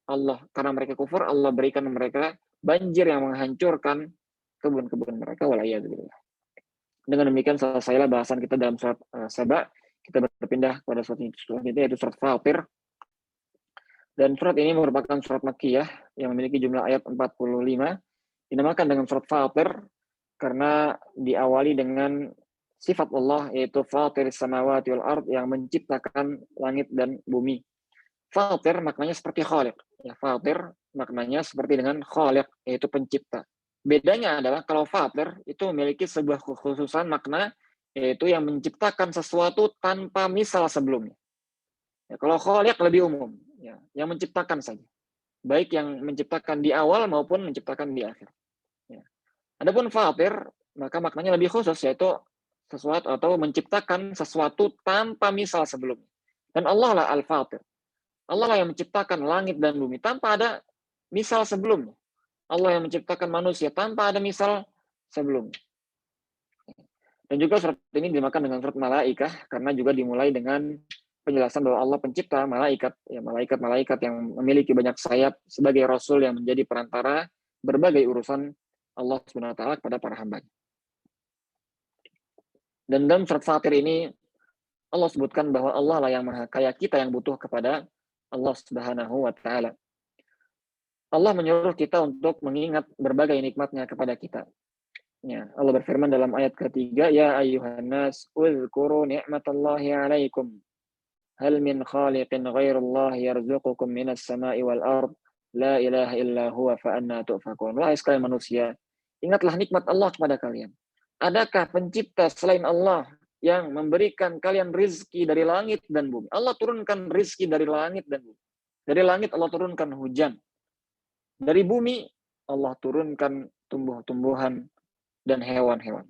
Allah karena mereka kufur, Allah berikan mereka banjir yang menghancurkan kebun-kebun mereka, wala'iyadzubillah. Dengan demikian selesailah bahasan kita dalam surat Saba. Kita berpindah pada surat selanjutnya, yaitu surat Fatir. Dan surat ini merupakan surat Makkiyah yang memiliki jumlah ayat 45. Dinamakan dengan surat Fatir karena diawali dengan sifat Allah, yaitu Fatir samawati wal ard, yang menciptakan langit dan bumi. Fatir maknanya seperti khaliq. Ya, Fatir maknanya seperti dengan khaliq, yaitu pencipta. Bedanya adalah kalau Fatir itu memiliki sebuah kekhususan makna, yaitu yang menciptakan sesuatu tanpa misal sebelumnya. Ya, kalau khaliq lebih umum, ya, yang menciptakan saja. Baik yang menciptakan di awal maupun menciptakan di akhir. Ya. Adapun Fatir, maka maknanya lebih khusus, yaitu sesuatu atau menciptakan sesuatu tanpa misal sebelumnya. Dan Allah lah Al-Fatir. Allah lah yang menciptakan langit dan bumi tanpa ada misal sebelumnya. Allah yang menciptakan manusia tanpa ada misal sebelumnya. Dan juga surat ini dinamakan dengan surat Malaikah karena juga dimulai dengan penjelasan bahwa Allah pencipta malaikat, ya, malaikat-malaikat yang memiliki banyak sayap sebagai rasul yang menjadi perantara berbagai urusan Allah Subhanahu wa taala kepada para hamba. Dan dalam surat Fatir ini Allah sebutkan bahwa Allah lah yang maha kaya, kita yang butuh kepada Allah Subhanahu wa taala. Allah menyuruh kita untuk mengingat berbagai nikmatnya kepada kita. Ya, Allah berfirman dalam ayat ketiga, ya ayyuhan nas uzkuru ni'matallahi 'alaikum. Hal min khaliqin ghairallahi yarzuqukum minas sama'i wal ard. La ilaha illa huwa fa anna tu'fakun. Wahai sekalian manusia, ingatlah nikmat Allah kepada kalian. Adakah pencipta selain Allah yang memberikan kalian rizki dari langit dan bumi? Allah turunkan rizki dari langit dan bumi. Dari langit Allah turunkan hujan. Dari bumi Allah turunkan tumbuh-tumbuhan dan hewan-hewan.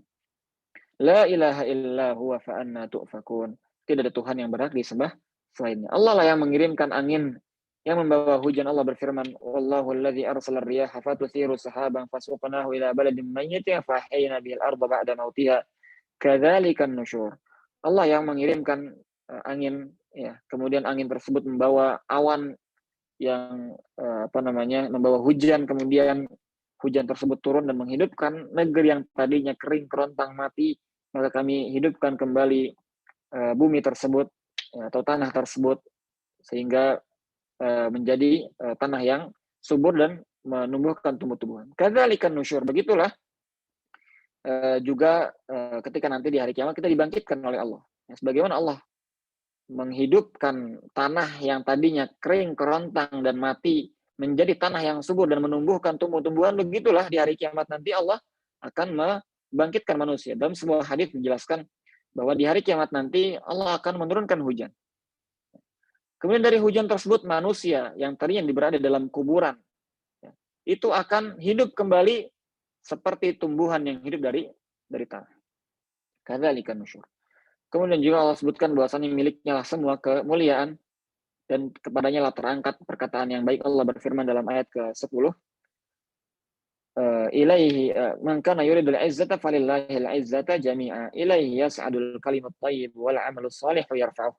La ilaha illa huwa fa anna tu'fakun. Tidak ada Tuhan yang berhak disembah selainnya. Allah lah yang mengirimkan angin yang membawa hujan. Allah berfirman, wallahu alladzi arsala ar-riyaha fatuthiru sahaban fasuqnahu ila baladin mayyitin fa ahyayna bihil arda ba'da mautiha. Kadzalikan nusyur. Allah yang mengirimkan angin, ya, kemudian angin tersebut membawa awan yang membawa hujan, kemudian hujan tersebut turun dan menghidupkan negeri yang tadinya kering kerontang mati, maka kami hidupkan kembali bumi tersebut, atau tanah tersebut, sehingga menjadi tanah yang subur dan menumbuhkan tumbuh-tumbuhan. Kadzalikan nusyur. Begitulah juga ketika nanti di hari kiamat kita dibangkitkan oleh Allah. Sebagaimana Allah menghidupkan tanah yang tadinya kering, kerontang, dan mati menjadi tanah yang subur dan menumbuhkan tumbuh-tumbuhan, begitulah di hari kiamat nanti Allah akan membangkitkan manusia. Dalam sebuah hadis dijelaskan bahwa di hari kiamat nanti Allah akan menurunkan hujan. Kemudian dari hujan tersebut manusia yang tadinya berada dalam kuburan, itu akan hidup kembali seperti tumbuhan yang hidup dari tanah. Kadzalika nusyur. Kemudian juga Allah sebutkan bahwasanya miliknya lah semua kemuliaan dan kepadanya lah terangkat perkataan yang baik. Allah berfirman dalam ayat ke-10, ilaihi man kana yuridul izzata falillahil izzata jami'a ilaihi yas'adul kalimut thayyib wal 'amalus shalihu yarfa'uh.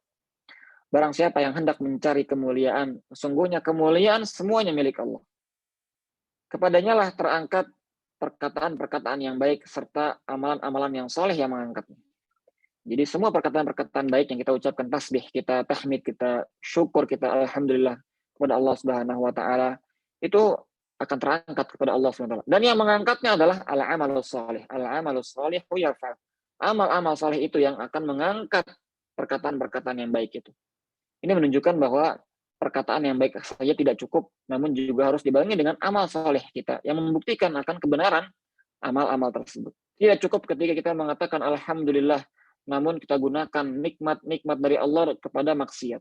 Barang siapa yang hendak mencari kemuliaan, sesungguhnya kemuliaan semuanya milik Allah. Kepadanya lah terangkat perkataan-perkataan yang baik serta amalan-amalan yang soleh yang mengangkatnya. Jadi semua perkataan-perkataan baik yang kita ucapkan, tasbih kita, tahmid kita, syukur kita, alhamdulillah kepada Allah Subhanahu wa taala, itu akan terangkat kepada Allah Subhanahu wa taala. Dan yang mengangkatnya adalah al-amalus shalih. Al-amalus shalih yarfa'. Amal-amal saleh itu yang akan mengangkat perkataan-perkataan yang baik itu. Ini menunjukkan bahwa perkataan yang baik saja tidak cukup, namun juga harus dibarengi dengan amal saleh kita yang membuktikan akan kebenaran amal-amal tersebut. Tidak cukup ketika kita mengatakan alhamdulillah, namun kita gunakan nikmat-nikmat dari Allah kepada maksiat.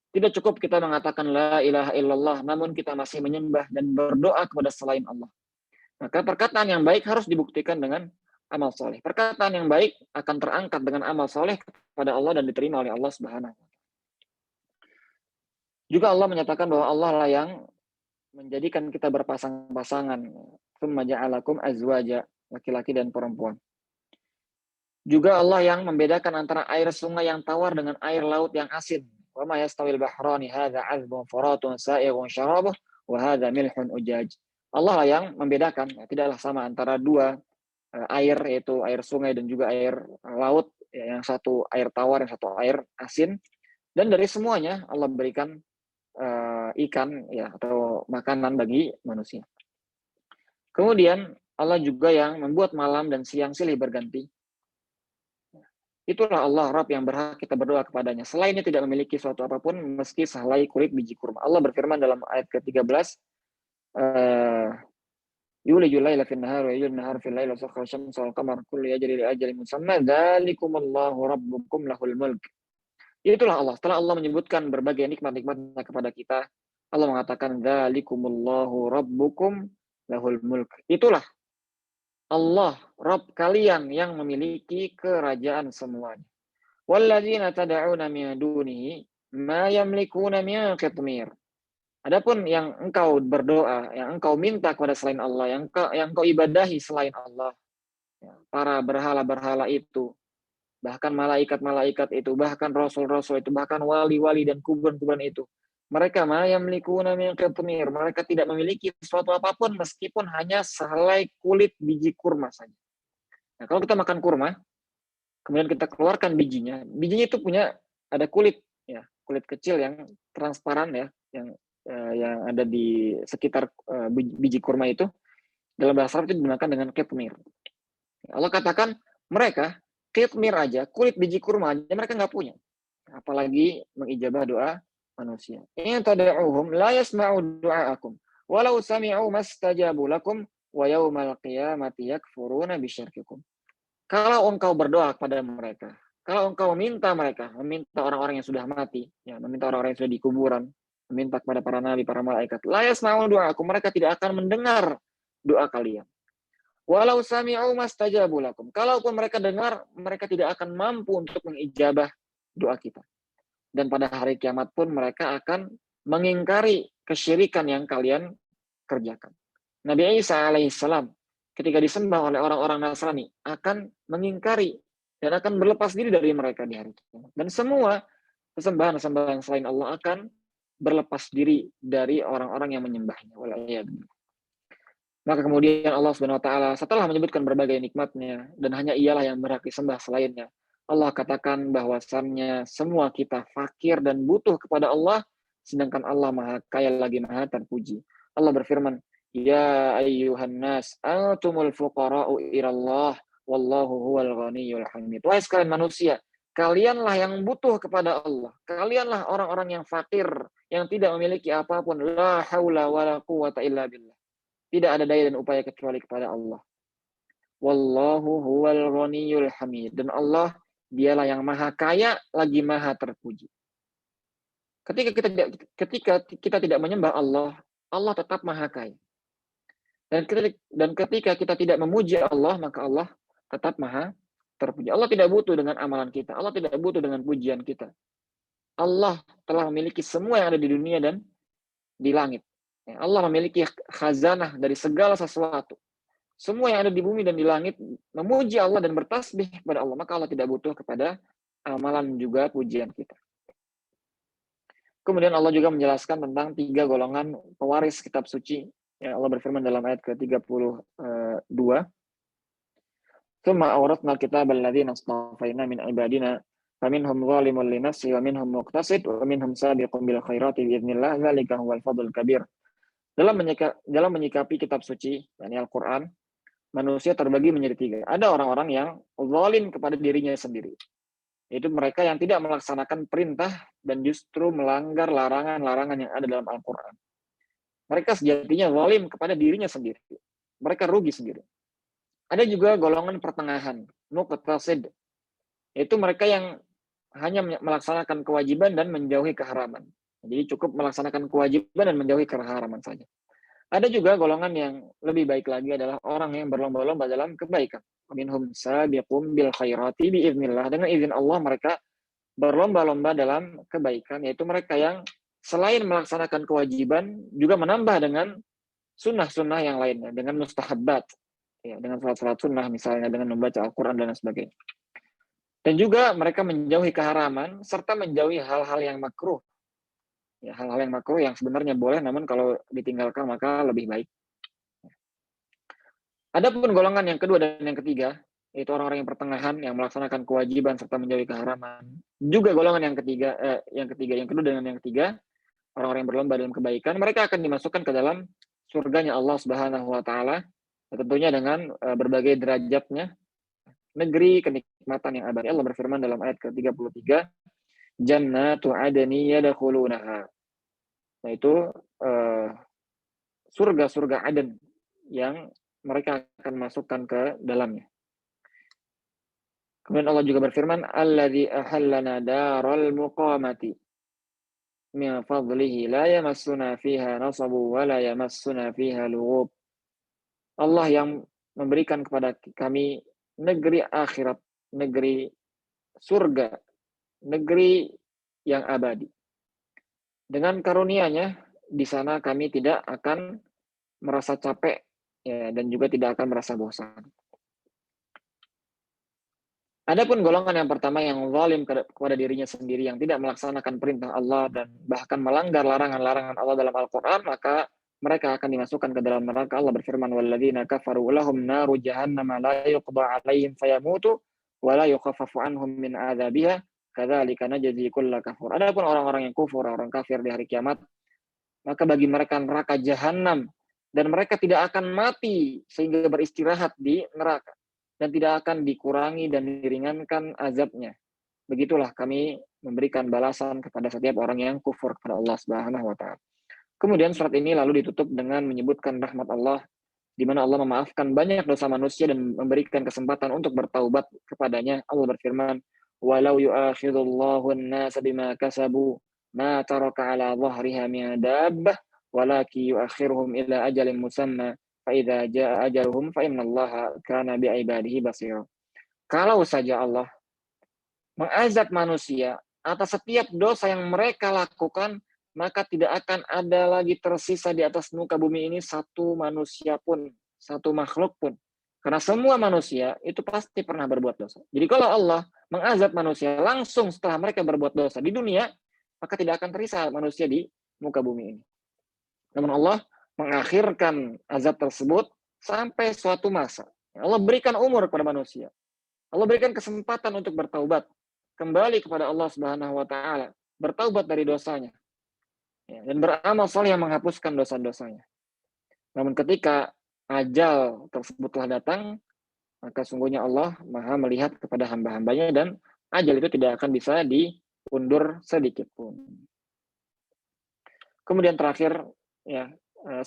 Tidak cukup kita mengatakan la ilaha illallah, namun kita masih menyembah dan berdoa kepada selain Allah. Maka perkataan yang baik harus dibuktikan dengan amal soleh. Perkataan yang baik akan terangkat dengan amal soleh kepada Allah dan diterima oleh Allah Subhanahu wa taala. Juga Allah menyatakan bahwa Allah lah yang menjadikan kita berpasang-pasangan. Tsumma ja'alakum azwaja, laki-laki dan perempuan. Juga Allah yang membedakan antara air sungai yang tawar dengan air laut yang asin. Wa ma yastawil bahrani hadza 'azbun furatun sa'ighun syarabuh wa hadza milhun ujaj. Allah lah yang membedakan, tidaklah sama antara dua air, yaitu air sungai dan juga air laut, ya, yang satu air tawar, yang satu air asin, dan dari semuanya Allah berikan ikan, ya, atau makanan bagi manusia. Kemudian Allah juga yang membuat malam dan siang silih berganti. Itulah Allah Rabb yang berhak kita berdoa kepadanya. Selainnya tidak memiliki suatu apapun meski sehelai kulit biji kurma. Allah berfirman dalam ayat ke-13, yulijul laila fin nahar wa yulijul nahar fil lail wa sakhkhara asy-syamsa wal qamara kullu yajri li ajalin musamma dzalikumullahu rabbukum lahul mulk. Itulah Allah. Setelah Allah menyebutkan berbagai nikmat-nikmatnya kepada kita, Allah mengatakan dzalikumullahu rabbukum lahul mulk. Itulah Allah, Rabb kalian yang memiliki kerajaan semuanya. Walladzina tad'una min dunihi ma yamlikuna min qitmir. Adapun yang engkau berdoa, yang engkau minta kepada selain Allah, yang engkau ibadahi selain Allah, ya, para berhala-berhala itu, bahkan malaikat-malaikat itu, bahkan rasul-rasul itu, bahkan wali-wali dan kuburan-kuburan itu, mereka ma yamlikuna min qitmir, mereka tidak memiliki sesuatu apapun meskipun hanya sehelai kulit biji kurma saja. Nah, kalau kita makan kurma, kemudian kita keluarkan bijinya itu punya ada kulit, ya, kulit kecil yang transparan, ya, yang ada di sekitar biji kurma itu. Dalam bahasa Arab itu digunakan dengan qitmir. Allah katakan mereka qitmir aja, kulit biji kurma aja mereka nggak punya, apalagi mengijabah doa manusia. In tad'uhum la yasma'u du'aakum walau sami'u mastajabu lakum wa yaumal qiyamati yakfuruna bisyirkikum. Kalau engkau berdoa kepada mereka, kalau engkau meminta mereka, meminta orang-orang yang sudah mati, ya, meminta orang-orang yang sudah di kuburan, meminta kepada para nabi, para malaikat, la yasma'u du'aakum, mereka tidak akan mendengar doa kalian. Walau sami'u mastajabu lakum. Kalaupun mereka dengar, mereka tidak akan mampu untuk mengijabah doa kita. Dan pada hari kiamat pun mereka akan mengingkari kesyirikan yang kalian kerjakan. Nabi Isa alaihissalam ketika disembah oleh orang-orang Nasrani akan mengingkari dan akan berlepas diri dari mereka di hari kiamat. Dan semua sesembahan-sesembahan selain Allah akan berlepas diri dari orang-orang yang menyembahnya. Maka kemudian Allah Subhanahu wa taala setelah menyebutkan berbagai nikmatnya dan hanya ialah yang berhak disembah selainnya, Allah katakan bahwasannya semua kita fakir dan butuh kepada Allah, sedangkan Allah Maha Kaya lagi Maha terpuji. Allah berfirman, "Ya ayyuhan nas, antumul fuqara'u ilallah, wallahu huwal ghaniyyul hamid." Wahai sekalian manusia, kalianlah yang butuh kepada Allah. Kalianlah orang-orang yang fakir, yang tidak memiliki apapun. La haula wala quwata illa billah. Tidak ada daya dan upaya kecuali kepada Allah. Wallahu huwal ghaniyyul hamid. Dan Allah, dialah yang maha kaya lagi maha terpuji. Ketika kita tidak menyembah Allah, Allah tetap maha kaya. Dan ketika kita tidak memuji Allah, maka Allah tetap maha terpuji. Allah tidak butuh dengan amalan kita. Allah tidak butuh dengan pujian kita. Allah telah memiliki semua yang ada di dunia dan di langit. Allah memiliki khazanah dari segala sesuatu. Semua yang ada di bumi dan di langit memuji Allah dan bertasbih kepada Allah. Maka Allah tidak butuh kepada amalan juga pujian kita. Kemudian Allah juga menjelaskan tentang 3 golongan pewaris kitab suci. Ya, Allah berfirman dalam ayat ke-32. Tsumma awratna al-kitaba alladziina astafaina min ibadina faminhum zalimun li nafsihi wa minhum muqtasid wa minhum sabiqun bil khairati bi idznillah dzalika huwal fadlul kabir. Dalam menyikapi kitab suci, yakni Al-Quran, manusia terbagi menjadi 3. Ada orang-orang yang zalim kepada dirinya sendiri. Yaitu mereka yang tidak melaksanakan perintah dan justru melanggar larangan-larangan yang ada dalam Al-Quran. Mereka sejatinya zalim kepada dirinya sendiri. Mereka rugi sendiri. Ada juga golongan pertengahan, muqtasid. Yaitu mereka yang hanya melaksanakan kewajiban dan menjauhi keharaman. Jadi cukup melaksanakan kewajiban dan menjauhi keharaman saja. Ada juga golongan yang lebih baik lagi adalah orang yang berlomba-lomba dalam kebaikan. Minhum sabiqum bil khairati bi idznillah. Dengan izin Allah mereka berlomba-lomba dalam kebaikan, yaitu mereka yang selain melaksanakan kewajiban juga menambah dengan sunnah-sunnah yang lainnya, dengan mustahabbat, ya, dengan salat-salat sunnah misalnya, dengan membaca Al-Quran dan sebagainya. Dan juga mereka menjauhi keharaman serta menjauhi hal-hal yang makruh. Ya, hal-hal yang makruh yang sebenarnya boleh, namun kalau ditinggalkan maka lebih baik. Adapun golongan yang kedua dan yang ketiga, yaitu orang-orang yang pertengahan yang melaksanakan kewajiban serta menjauhi keharaman. Juga golongan yang kedua dengan yang ketiga, orang-orang yang berlomba dalam kebaikan, mereka akan dimasukkan ke dalam surganya Allah Subhanahu wa taala, tentunya dengan berbagai derajatnya, negeri kenikmatan yang abadi. Allah berfirman dalam ayat ke-33, jannatu adni yadkhulunaha. Yaitu surga-surga Aden yang mereka akan masukkan ke dalamnya. Kemudian Allah juga berfirman, alladzi ahallana daral muqamati min fadlihi la yamassuna fiha nasabu wa la yamassuna fiha lughub. Allah yang memberikan kepada kami negeri akhirat, negeri surga, negeri yang abadi. Dengan karunia-Nya, di sana kami tidak akan merasa capek ya, dan juga tidak akan merasa bosan. Adapun golongan yang pertama yang zalim kepada dirinya sendiri, yang tidak melaksanakan perintah Allah dan bahkan melanggar larangan-larangan Allah dalam Al-Quran, maka mereka akan dimasukkan ke dalam neraka. Allah berfirman, walladzina kafaru lahum naru jahannam la yuqda alaihim fayamutu wa la yukhaffafu anhum min adzabiha kadzalika najzi kulla kafur. Adapun orang-orang yang kufur, orang kafir di hari kiamat, maka bagi mereka neraka jahanam dan mereka tidak akan mati sehingga beristirahat di neraka dan tidak akan dikurangi dan diringankan azabnya. Begitulah kami memberikan balasan kepada setiap orang yang kufur kepada Allah Subhanahu wa taala. Kemudian surat ini lalu ditutup dengan menyebutkan rahmat Allah, di mana Allah memaafkan banyak dosa manusia dan memberikan kesempatan untuk bertaubat kepadanya. Allah berfirman, "Walau yu'akhidullahu an-nasa bima kasabu, ma taraka 'ala dhahriha min dabbah, walakin yu'akhiruhum ila ajalin musamma, fa idza jaa ajaluhum fa innallaha kana bi'ibadihi basira." Kalau saja Allah mengazab manusia atas setiap dosa yang mereka lakukan, maka tidak akan ada lagi tersisa di atas muka bumi ini satu manusia pun, satu makhluk pun. Karena semua manusia itu pasti pernah berbuat dosa. Jadi kalau Allah mengazab manusia langsung setelah mereka berbuat dosa di dunia, maka tidak akan tersisa manusia di muka bumi ini. Namun Allah mengakhirkan azab tersebut sampai suatu masa. Allah berikan umur kepada manusia. Allah berikan kesempatan untuk bertaubat, kembali kepada Allah Subhanahu wa taala, bertaubat dari dosanya. Ya, dan beramal saleh yang menghapuskan dosa-dosanya. Namun ketika ajal tersebut telah datang, maka sungguhnya Allah Maha melihat kepada hamba-hambanya dan ajal itu tidak akan bisa diundur sedikit pun. Kemudian terakhir ya,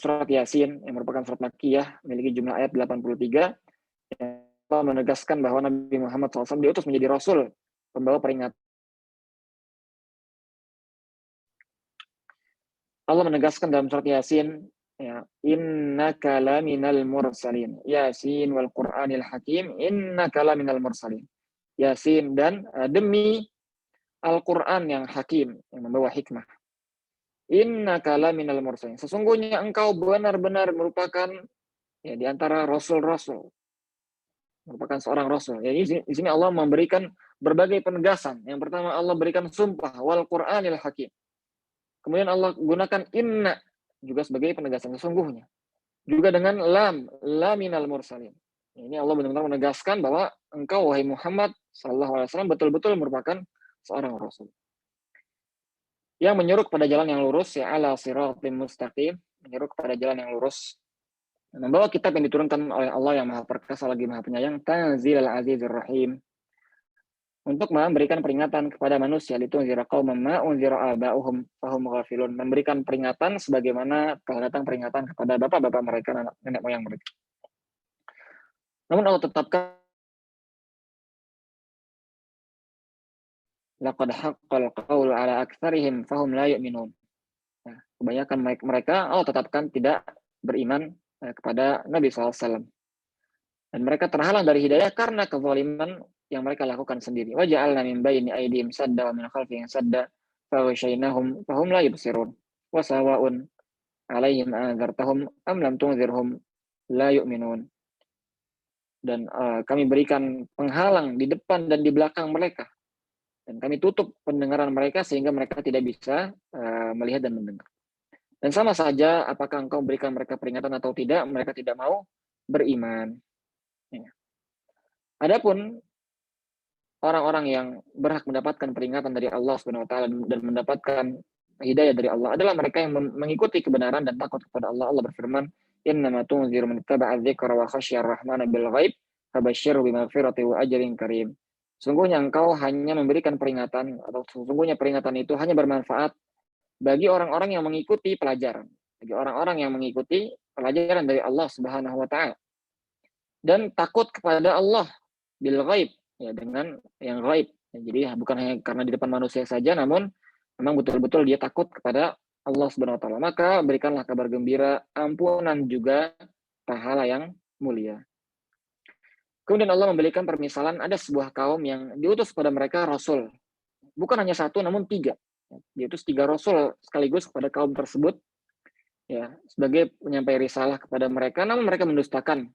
surat Yasin yang merupakan surat Makkiyah, memiliki jumlah ayat 83, Allah menegaskan bahwa Nabi Muhammad SAW diutus menjadi Rasul, pembawa peringatan. Allah menegaskan dalam surat Yasin, ya, innaka laminal mursalin. Yasin wal Qur'anil Hakim, innaka laminal mursalin. Yasin dan demi Al-Qur'an yang hakim, yang membawa hikmah. Innaka laminal mursalin. Sesungguhnya engkau benar-benar merupakan ya, di antara rasul-rasul. Merupakan seorang rasul. Ya, di sini Allah memberikan berbagai penegasan. Yang pertama Allah berikan sumpah wal Qur'anil Hakim. Kemudian Allah gunakan inna juga sebagai penegasan sesungguhnya. Juga dengan lam, laminal mursalin. Ini Allah benar-benar menegaskan bahwa engkau wahai Muhammad sallallahu alaihi wasallam betul-betul merupakan seorang rasul. Yang menyuruh kepada jalan yang lurus, ya ala siratim mustaqim, menyuruh kepada jalan yang lurus. Membawa kitab yang diturunkan oleh Allah yang Maha Perkasa lagi Maha Penyayang, Tanzilal Azizir Rahim. Untuk memberikan peringatan kepada manusia, litunzira qauman ma unzira aba'uhum fahum ghafilun, memberikan peringatan sebagaimana telah datang peringatan kepada bapak-bapak mereka, nenek moyang mereka. Namun Allah tetapkan laqad haqqal qaul ala aktsarihim fahum la yu'minun. Nah, kebanyakan mereka Allah tetapkan tidak beriman kepada Nabi SAW. Dan mereka terhalang dari hidayah karena kezaliman yang mereka lakukan sendiri. Wa ja'alna min baini aydihim sadda wa min khalfihim sadda fa ghashaynahum fahum la yubsirun. Wa sawa'un 'alaihim anzartahum am lam tunzirhum la yu'minun. Dan kami berikan penghalang di depan dan di belakang mereka. Dan kami tutup pendengaran mereka sehingga mereka tidak bisa melihat dan mendengar. Dan sama saja apakah engkau berikan mereka peringatan atau tidak, mereka tidak mau beriman. Ya. Adapun orang-orang yang berhak mendapatkan peringatan dari Allah Subhanahu wa taala dan mendapatkan hidayah dari Allah adalah mereka yang mengikuti kebenaran dan takut kepada Allah. Allah berfirman, "Innama tunziru man ittaba'a dzikra wa khasyiyar rahmana bil ghaib, fabasyshirhu bimaghfirati wa ajrin karim." Sungguhnya engkau hanya memberikan peringatan, atau sesungguhnya peringatan itu hanya bermanfaat bagi orang-orang yang mengikuti pelajaran, bagi orang-orang yang mengikuti pelajaran dari Allah Subhanahu wa taala dan takut kepada Allah bil ghaib, ya, dengan yang gaib. Ya, jadi bukan hanya karena di depan manusia saja, namun memang betul-betul dia takut kepada Allah Subhanahu wa taala. Maka berikanlah kabar gembira, ampunan juga pahala yang mulia. Kemudian Allah memberikan permisalan, ada sebuah kaum yang diutus kepada mereka rasul. Bukan hanya satu, namun 3. Diutus 3 rasul sekaligus kepada kaum tersebut, ya, sebagai penyampai risalah kepada mereka, namun mereka mendustakan.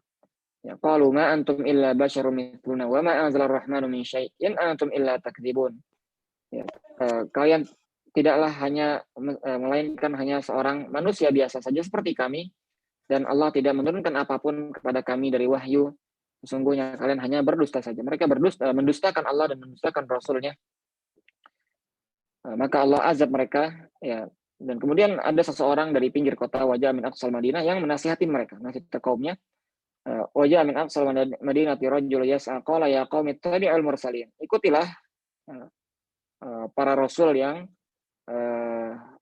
Ya, qalu ma antum illa basyarum mithluna wa ma anzalar rahmanu min syai' in antum illa takdzibun. Ya, kalian tidaklah hanya melainkan hanya seorang manusia biasa saja seperti kami, dan Allah tidak menurunkan apapun kepada kami dari wahyu. Sesungguhnya kalian hanya berdusta saja. Mereka mendustakan Allah dan mendustakan Rasulnya. Maka Allah azab mereka, ya. Dan kemudian ada seseorang dari pinggir kota wajah min aqsal Madinah yang menasihati mereka, nasihati kaumnya. Wajah min aqsal Madinah rajul yas'a qala ya qaumi ittabi'ul mursalin. Ikutilah para rasul yang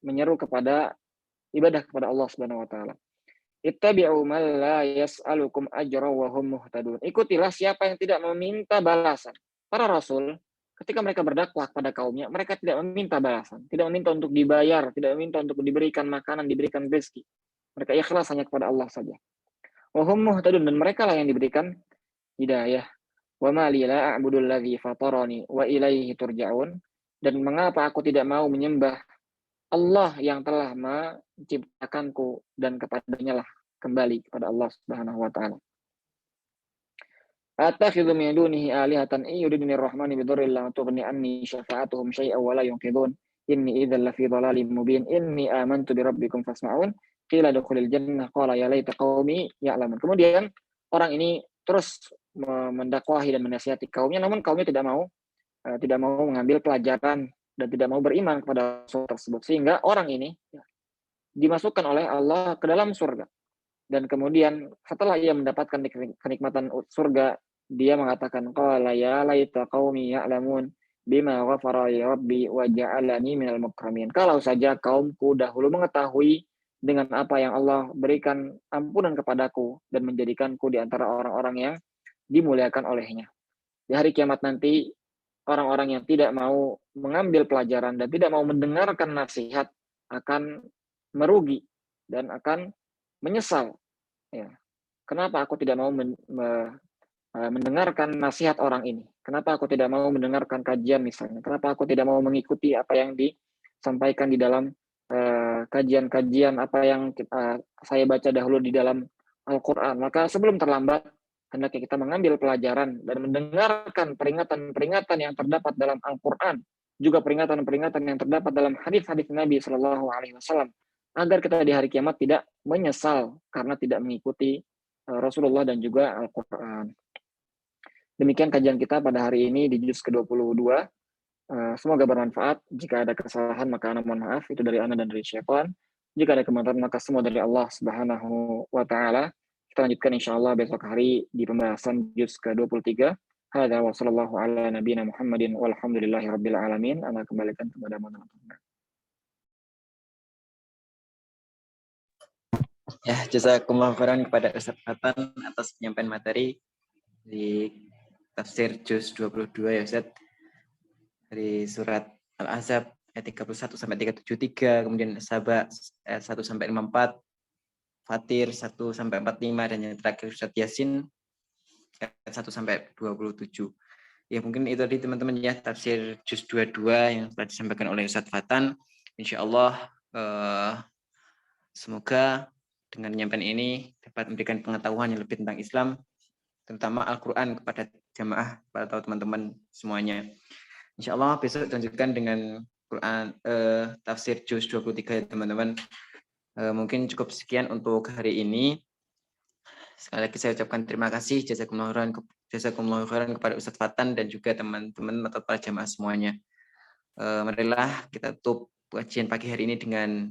menyeru kepada ibadah kepada Allah Subhanahu wa taala. Ittabi'u man la yas'alukum ajra wa hum muhtadun. Ikutilah siapa yang tidak meminta balasan. Para rasul ketika mereka berdakwah kepada kaumnya, mereka tidak meminta balasan, tidak meminta untuk dibayar, tidak meminta untuk diberikan makanan, diberikan rezeki. Mereka ikhlas hanya kepada Allah saja. Wa hum muhtadun, dan mereka lah yang diberikan hidayah. Wa ma li la a'budul ladzi fatarani wa ilaihi turja'un. Dan mengapa aku tidak mau menyembah Allah yang telah menciptakanku dan kepadanya lah kembali kepada Allah Subhanahu wa taala. Attakhidhu min dunihi alihatan in yuridni ar-rahmanu bidurrin la tughni anni syafa'atuhum syai'an wa la yunqidhun. Inni idzal lafi dhalalin mubin. Inni amantu bi rabbikum fasma'un. Qila dukhulil jannah qala ya laita qaumi ya'lamun. Kemudian orang ini terus mendakwahi dan menasihati kaumnya, namun kaumnya tidak mau mengambil pelajaran dan tidak mau beriman kepada Rasul tersebut, sehingga orang ini dimasukkan oleh Allah ke dalam surga. Dan kemudian setelah ia mendapatkan kenikmatan surga, dia mengatakan qala ya laita qaumi ya'lamun bima ghafara li rabbi wa ja'alani minal mukramin. Kalau saja kaumku dahulu mengetahui dengan apa yang Allah berikan ampunan kepadaku dan menjadikanku di antara orang-orang yang dimuliakan olehnya. Di hari kiamat nanti, orang-orang yang tidak mau mengambil pelajaran dan tidak mau mendengarkan nasihat akan merugi dan akan menyesal. Ya. Kenapa aku tidak mau mendengarkan nasihat orang ini? Kenapa aku tidak mau mendengarkan kajian misalnya? Kenapa aku tidak mau mengikuti apa yang disampaikan di dalam kajian-kajian apa yang saya baca dahulu di dalam Al-Quran? Maka sebelum terlambat, hendaknya kita mengambil pelajaran dan mendengarkan peringatan-peringatan yang terdapat dalam Al-Quran, juga peringatan-peringatan yang terdapat dalam hadis-hadis Nabi Shallallahu Alaihi Wasallam, agar kita di hari kiamat tidak menyesal karena tidak mengikuti Rasulullah dan juga Al-Quran. Demikian kajian kita pada hari ini di juz ke-22. Semoga bermanfaat. Jika ada kesalahan maka ana mohon maaf, itu dari ana dan dari syaitan. Jika ada kebenaran maka semua dari Allah Subhanahu wa taala. Kita lanjutkan insyaallah besok hari di pembahasan juz ke-23. Hadza wa sallallahu ala nabiyina Muhammadin walhamdulillahi rabbil alamin. Ana kembalikan kepada teman-teman. Ya, jazakumullah khairan kepada Ustaz Fatan atas penyampaian materi di tafsir juz 22 ya Ustaz. Dari surat Al-Ahzab ayat 31 sampai 373, kemudian Saba ayat 1 sampai 54, Fatir 1 sampai 45, dan yang terakhir Surat Yasin ayat 1 sampai 27. Ya mungkin itu tadi teman-teman ya tafsir juz 22 yang telah disampaikan oleh Ustaz Fatan. Insyaallah semoga dengan penyampaian ini dapat memberikan pengetahuan yang lebih tentang Islam, terutama Al-Quran kepada jamaah, kepada teman-teman semuanya. Insyaallah besok lanjutkan dengan Quran tafsir juz 23 ya teman-teman. Mungkin cukup sekian untuk hari ini. Sekali lagi saya ucapkan terima kasih jazakumullah khairan kepada Ustadz Fatan dan juga teman-teman atau para jamaah semuanya. Marilah kita tutup kajian pagi hari ini dengan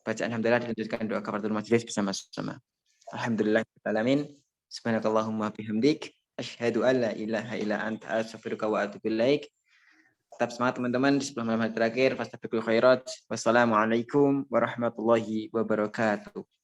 bacaan alhamdulillah dilanjutkan doa kafaratul majelis bersama-sama. Alhamdulillahirabbil subhanakallahumma bihamdik asyhadu an la ilaha illa anta astaghfiruka wa atubu ilaik. Tetap semangat teman-teman di sebelum malam hari terakhir. Fastabiqul khairat. Wassalamualaikum warahmatullahi wabarakatuh.